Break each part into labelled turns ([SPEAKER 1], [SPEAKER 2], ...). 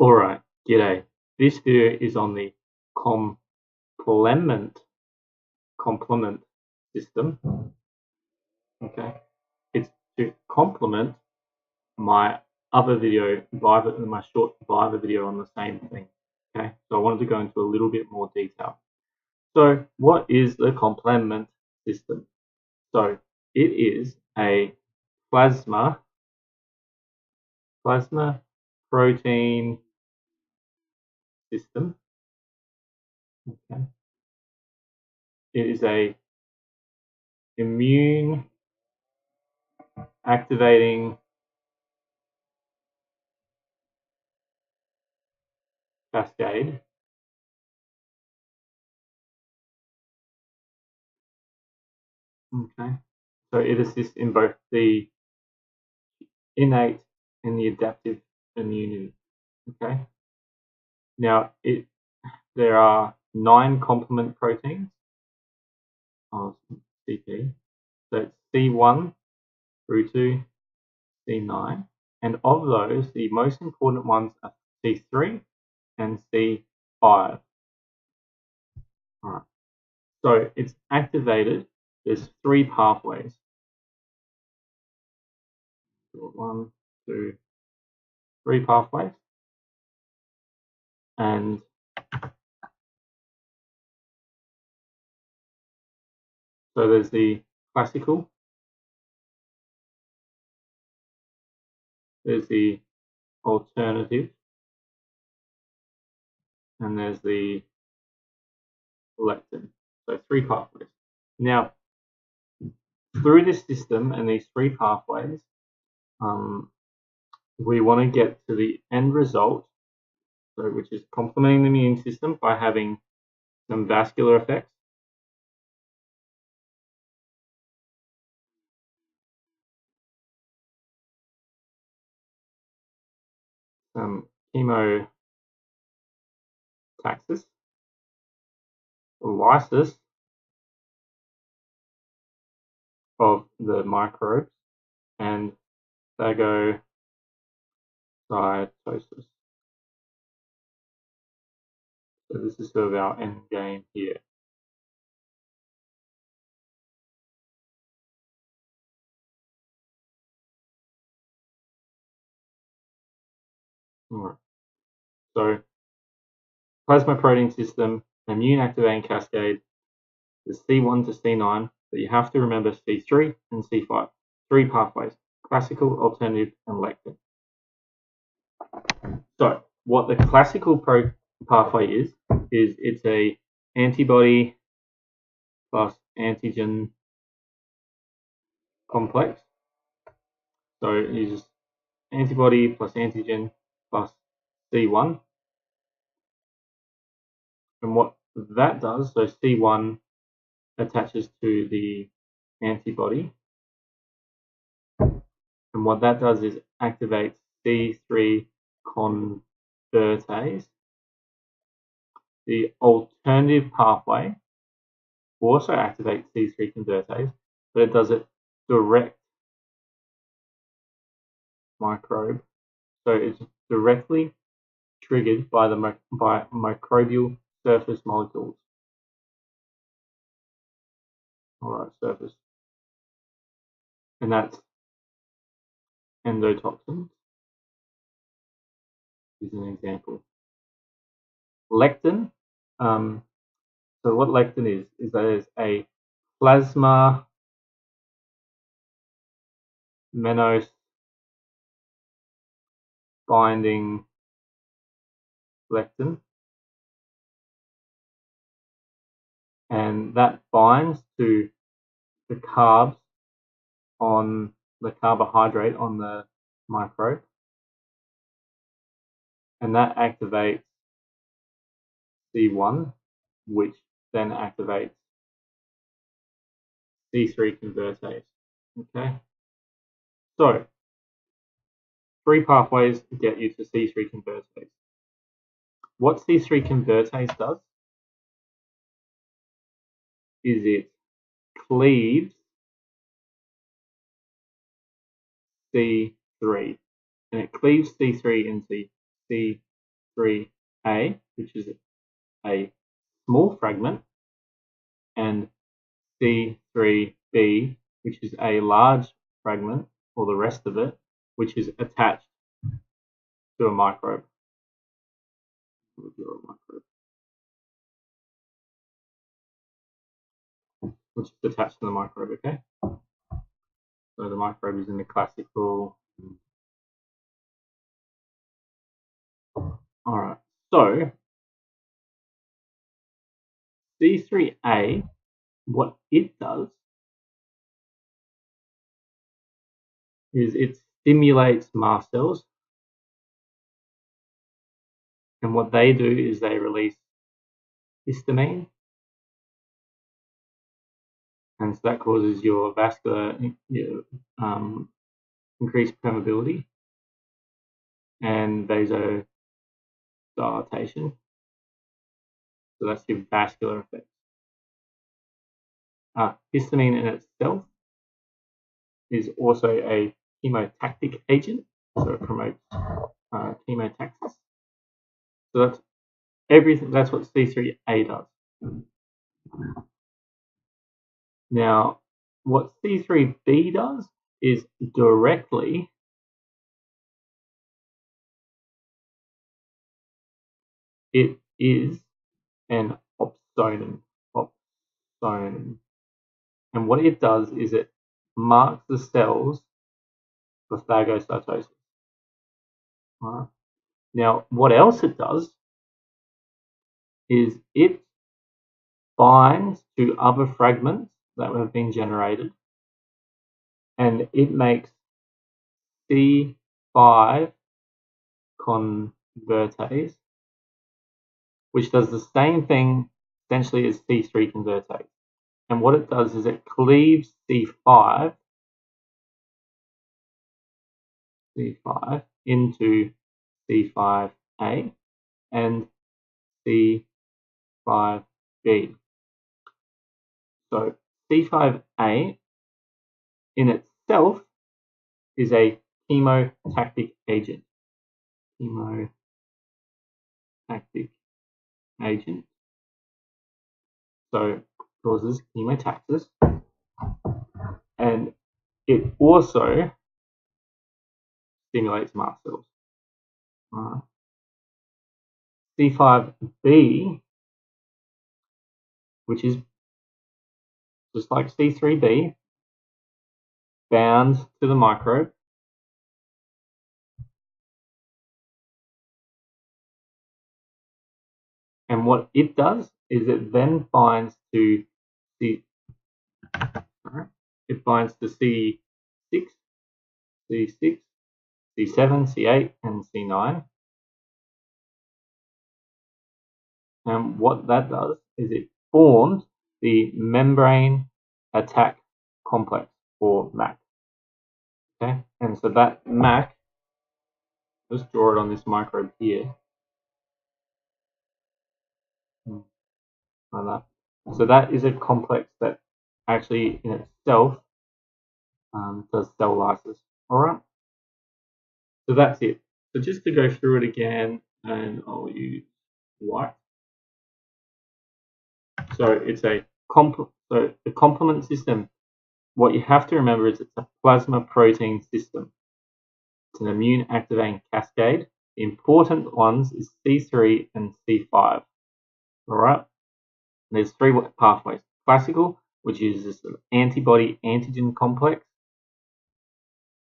[SPEAKER 1] Alright, g'day. This video is on the complement system. Okay, it's to complement my other video, Viva, my short Viva video on the same thing. Okay, so I wanted to go into a little bit more detail. So, what is the complement system? So, it is a plasma protein system. Okay, it is a immune activating cascade. Okay, so it assists in both the innate and the adaptive immunity. Okay, now there are 9 complement proteins of CP. So it's C1 through to C9, and of those, the most important ones are C3 and C5. All right. So it's activated. There's 3 pathways. 1, 2, 3 pathways, and so there's the classical, there's the alternative, and there's the lectin. So 3 pathways. Now, through this system and these 3 pathways, we want to get to the end result, so which is complementing the immune system by having some vascular effects, some chemotaxis, lysis of the microbes, and phagocytosis. So this is sort of our end game here. All right. So plasma protein system, immune activating cascade, the C1 to C9, but you have to remember C3 and C5. 3 pathways, classical, alternative, and lectin. So what the classical pathway is it's a antibody plus antigen complex. So it uses antibody plus antigen plus C1. And what that does, so C1 attaches to the antibody. And what that does is activates C3 convertase. The alternative pathway also activates C3 convertase, but it does it direct microbe. So it's directly triggered by microbial surface molecules. All right, surface. And that's endotoxins is an example. Lectin. So what lectin is that it's a plasma mannose binding lectin, and that binds to the carbs on the carbohydrate on the microbe, and that activates C1, which then activates C3 convertase. Okay, so 3 pathways get you to C3 convertase. What C3 convertase does is it cleaves C3, and it cleaves C3 into C3A, which is a small fragment, and C3B, which is a large fragment, or the rest of it, which is attached to a microbe. Which is attached to the microbe, okay? So the microbe is in the classical. All right, so C3A, what it does is it stimulates mast cells, and what they do is they release histamine, and so that causes your vascular increased permeability and vasodilatation. So that's your vascular effect. Histamine in itself is also a chemotactic agent, so it promotes chemotaxis. So that's everything. That's what C3A does. Now, what C3B does is directly it is an opsonin. And what it does is it marks the cells for phagocytosis. All right. Now, what else it does is it binds to other fragments that have been generated, and it makes C5 convertase, which does the same thing essentially as C3 convertase. And what it does is it cleaves C5 into C5A and C5B. So C5A in itself is a chemotactic agent. So causes chemotaxis, and it also stimulates mast cells. C5B, which is just like C3B, bound to the microbe, and what it does is it then binds to C6, C6, C7, C8, and C9. And what that does is it forms the membrane attack complex, or MAC. Okay, and so that MAC, let's draw it on this microbe here. Like that. So that is a complex that actually in itself does cell lysis. All right. So that's it. So just to go through it again, and I'll use white. So it's a so the complement system. What you have to remember is it's a plasma protein system. It's an immune activating cascade. The important ones is C3 and C5. All right. And there's three pathways: classical, which uses an antibody antigen complex;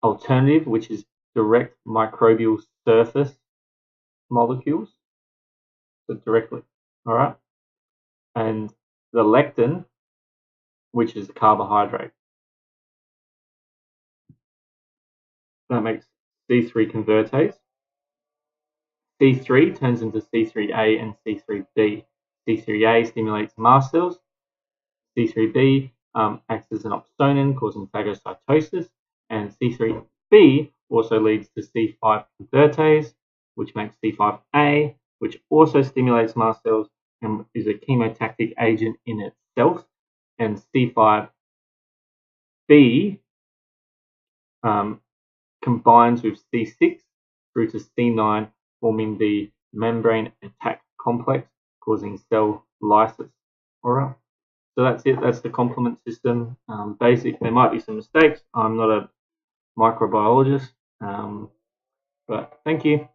[SPEAKER 1] alternative, which is direct microbial surface molecules, so directly. All right. And the lectin, which is a carbohydrate. That makes C3 convertase. C3 turns into C3A and C3B. C3A stimulates mast cells. C3B acts as an opsonin, causing phagocytosis. And C3B also leads to C5 convertase, which makes C5A, which also stimulates mast cells and is a chemotactic agent in itself. And C5B combines with C6 through to C9, forming the membrane attack complex, causing cell lysis. All right. So that's it. That's the complement system. Basic. There might be some mistakes. I'm not a microbiologist, but thank you.